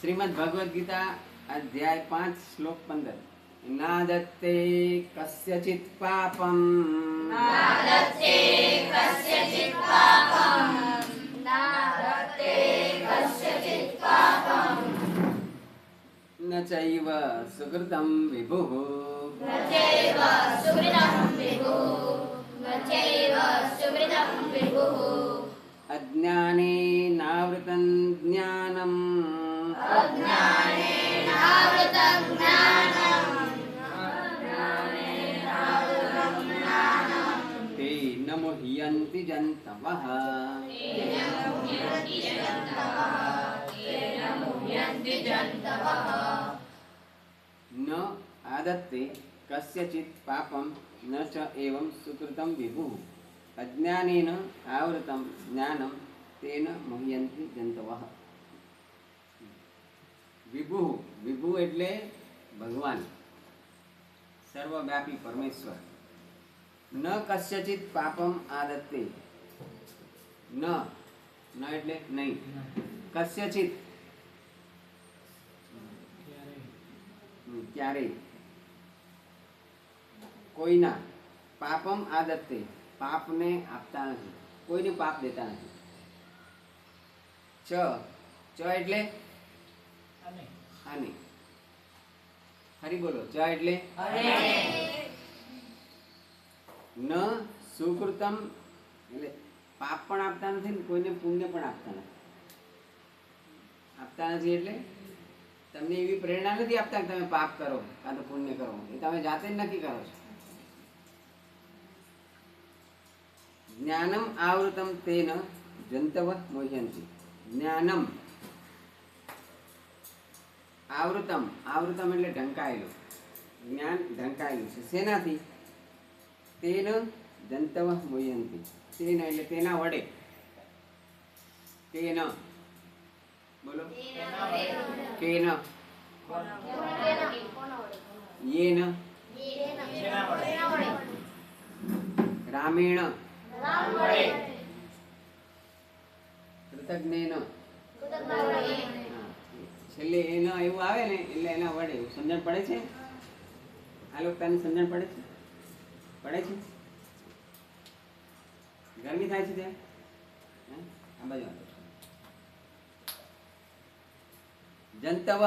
श्रीमद् भगवद गीता अध्याय 5 श्लोक 15 नादत्ते कस्यचित् पापं नादत्ते कस्यचित् पापं नादत्ते कस्यचित् पापं न चैव सुकृतं विभुः न चैव सुकृतं विभुः न चैव सुकृतं विभुः अज्ञानेनावृतं ज्ञानम् अज्ञानेनावृतं ज्ञानं तेन मुह्यन्ति जन्तवः न आदत्ते कस्यचित् पापं न च एवं सुकृतं विभुः अज्ञानेन आवृतं ज्ञानं तेन मुह्यन्ति जन्तवः। विभु विभु એટલે ભગવાન સર્વવ્યાપી પરમેશ્વર। ન કસ્યચિત પાપમ આદત્તે ન ન એટલે નહીં કસ્યચિત ક્યારે કોઈના પાપમ આદત્તે પાપને આપતા નથી કોઈને પાપ દેતા નથી। ચ ચ એટલે આને ફરી બોલો ચ એટલે ન સુકૃતમ એટલે પાપ પણ આપતા નથી ને કોઈને પુણ્ય પણ આપતા નથી એટલે તમને એવી પ્રેરણા નથી આપતા કે તમે પાપ કરો કાં તો પુણ્ય કરો એ તમે જાતે જ નક્કી કરો છો। જ્ઞાનમ આવૃતમ તેન જંતવ મોહ્યંતિ જ્ઞાનમ आवृतम आवृतम એટલે ઢંકાયેલું જ્ઞાન ઢંકાયેલું છે શેનાથી તેન જંતવ મોહ્યંતિ તેન એટલે તેના વડે તેન બોલો કેન યેન રામેણ કૃતજ્ઞેન છેલ્લે એના એવું આવે ને એટલે એના વડે એવું સમજણ પડે છે આ લોકો તને સમજણ પડે છે ગરમી થાય છે ત્યાં આ બાજુ જંતવ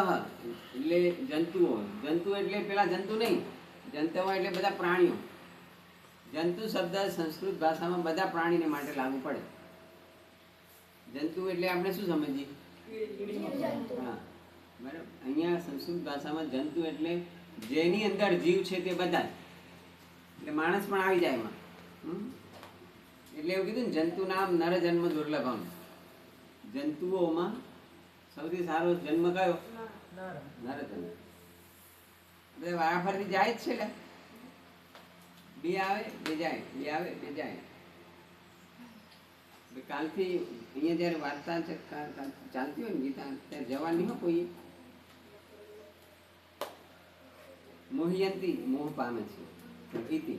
એટલે જંતુઓ જંતુ એટલે પેલા જંતુ નહીં જંતવ એટલે બધા પ્રાણીઓ જંતુ શબ્દ સંસ્કૃત ભાષામાં બધા પ્રાણીને માટે લાગુ પડે। જંતુ એટલે આપણે શું સમજીએ હા બરાબર અહીંયા સંસ્કૃત ભાષામાં જંતુ એટલે જેની અંદર જીવ છે તે બધા એટલે માણસ પણ આવી જાય એમાં એટલે એવું કીધું ને જંતુ નામ નર જન્મ દુર્લભમ જંતુઓમાં સૌથી સારો જન્મ કયો નર જન્મ એટલે વારાફરતી જાય જ છે લે બે આવે બે જાય બે આવે બે જાય। કાલથી અહીંયા જ્યારે વાર્તા ચાલતી હોય ને ગીતા ત્યારે જવાની હો કોઈ મોહ્યંતી મોહ પામે છે ઇતિ